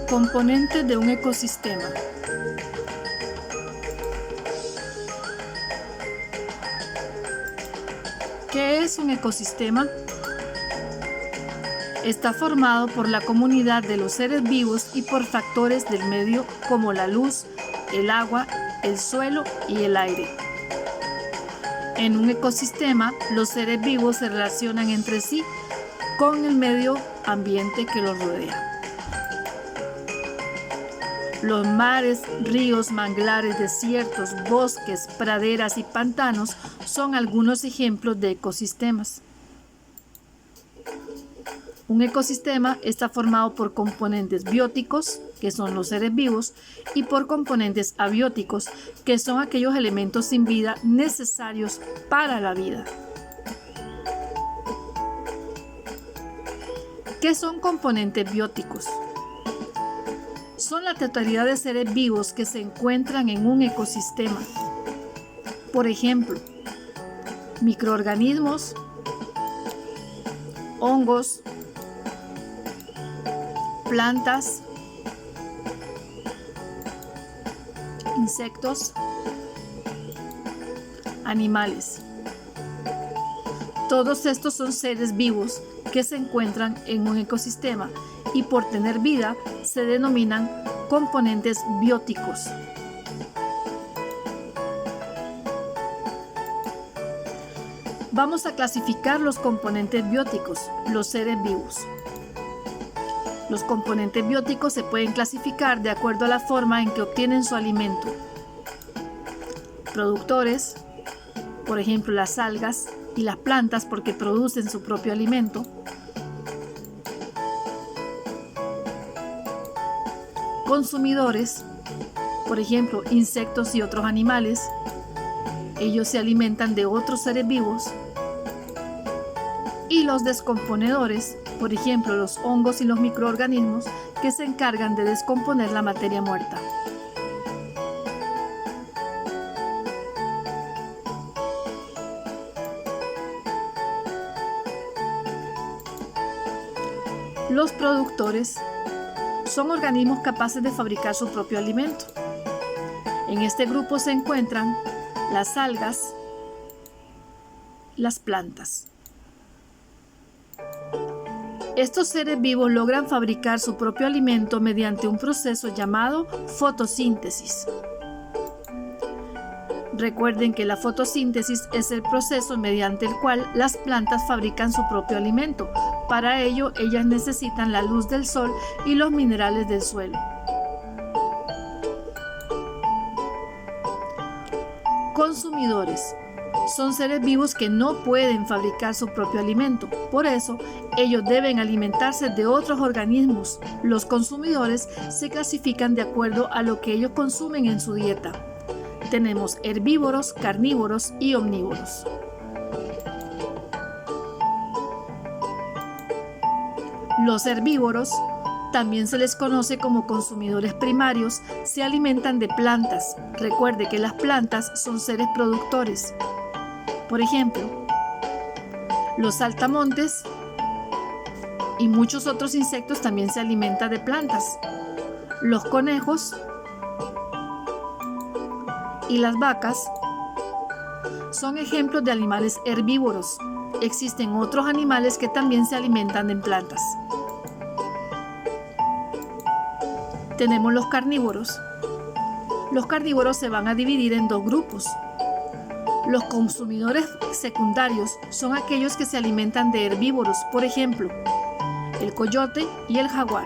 Componentes de un ecosistema. ¿Qué es un ecosistema? Está formado por la comunidad de los seres vivos y por factores del medio como la luz, el agua, el suelo y el aire. En un ecosistema, los seres vivos se relacionan entre sí con el medio ambiente que los rodea. Los mares, ríos, manglares, desiertos, bosques, praderas y pantanos son algunos ejemplos de ecosistemas. Un ecosistema está formado por componentes bióticos, que son los seres vivos, y por componentes abióticos, que son aquellos elementos sin vida necesarios para la vida. ¿Qué son componentes bióticos? Son la totalidad de seres vivos que se encuentran en un ecosistema. Por ejemplo, microorganismos, hongos, plantas, insectos, animales. Todos estos son seres vivos que se encuentran en un ecosistema y por tener vida se denominan componentes bióticos. Vamos a clasificar los componentes bióticos, los seres vivos. Los componentes bióticos se pueden clasificar de acuerdo a la forma en que obtienen su alimento. Productores, por ejemplo las algas y las plantas porque producen su propio alimento. Consumidores, por ejemplo insectos y otros animales. Ellos se alimentan de otros seres vivos. Y los descomponedores, por ejemplo los hongos y los microorganismos que se encargan de descomponer la materia muerta. Los productores son organismos capaces de fabricar su propio alimento. En este grupo se encuentran las algas, las plantas. Estos seres vivos logran fabricar su propio alimento mediante un proceso llamado fotosíntesis. Recuerden que la fotosíntesis es el proceso mediante el cual las plantas fabrican su propio alimento. Para ello, ellas necesitan la luz del sol y los minerales del suelo. Consumidores. Son seres vivos que no pueden fabricar su propio alimento. Por eso, ellos deben alimentarse de otros organismos. Los consumidores se clasifican de acuerdo a lo que ellos consumen en su dieta. Tenemos herbívoros, carnívoros y omnívoros. Los herbívoros, también se les conoce como consumidores primarios, se alimentan de plantas. Recuerde que las plantas son seres productores. Por ejemplo, los saltamontes y muchos otros insectos también se alimentan de plantas. Los conejos y las vacas son ejemplos de animales herbívoros. Existen otros animales que también se alimentan de plantas. Tenemos los carnívoros. Los carnívoros se van a dividir en dos grupos. Los consumidores secundarios son aquellos que se alimentan de herbívoros, por ejemplo, el coyote y el jaguar.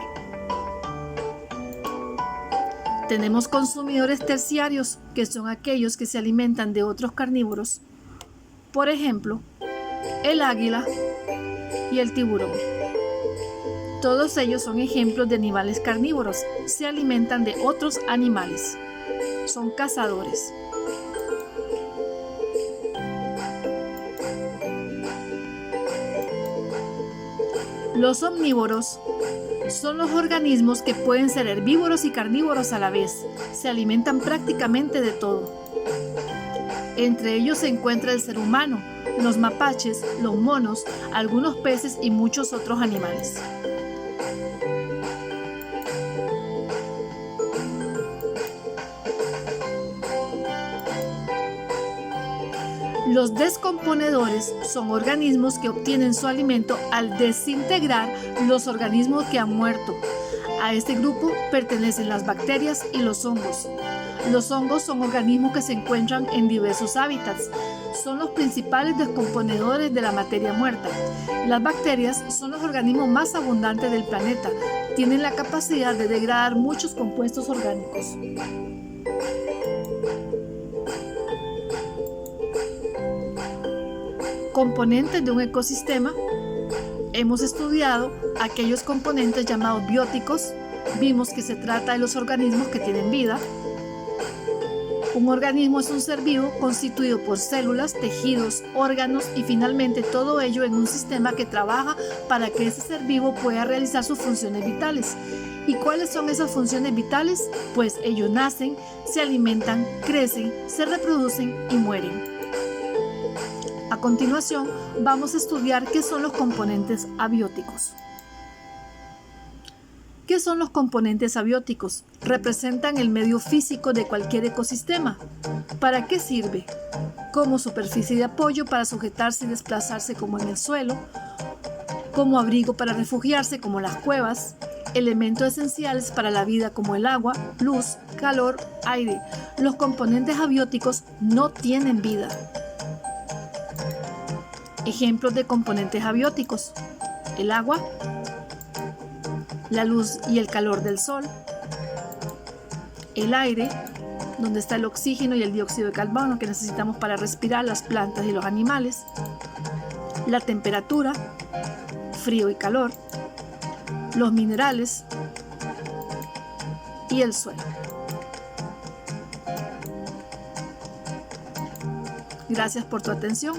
Tenemos consumidores terciarios, que son aquellos que se alimentan de otros carnívoros, por ejemplo, el águila y el tiburón. Todos ellos son ejemplos de animales carnívoros, se alimentan de otros animales, son cazadores. Los omnívoros son los organismos que pueden ser herbívoros y carnívoros a la vez. Se alimentan prácticamente de todo. Entre ellos se encuentra el ser humano, los mapaches, los monos, algunos peces y muchos otros animales. Los descomponedores son organismos que obtienen su alimento al desintegrar los organismos que han muerto. A este grupo pertenecen las bacterias y los hongos. Los hongos son organismos que se encuentran en diversos hábitats. Son los principales descomponedores de la materia muerta. Las bacterias son los organismos más abundantes del planeta. Tienen la capacidad de degradar muchos compuestos orgánicos. Componentes de un ecosistema. Hemos estudiado aquellos componentes llamados bióticos. Vimos que se trata de los organismos que tienen vida. Un organismo es un ser vivo constituido por células, tejidos, órganos y finalmente todo ello en un sistema que trabaja para que ese ser vivo pueda realizar sus funciones vitales. ¿Y cuáles son esas funciones vitales? Pues ellos nacen, se alimentan, crecen, se reproducen y mueren. A continuación, vamos a estudiar qué son los componentes abióticos. ¿Qué son los componentes abióticos? Representan el medio físico de cualquier ecosistema. ¿Para qué sirve? Como superficie de apoyo para sujetarse y desplazarse como en el suelo, como abrigo para refugiarse como las cuevas, elementos esenciales para la vida como el agua, luz, calor, aire. Los componentes abióticos no tienen vida. Ejemplos de componentes abióticos: el agua, la luz y el calor del sol, el aire, donde está el oxígeno y el dióxido de carbono que necesitamos para respirar las plantas y los animales, la temperatura, frío y calor, los minerales y el suelo. Gracias por tu atención.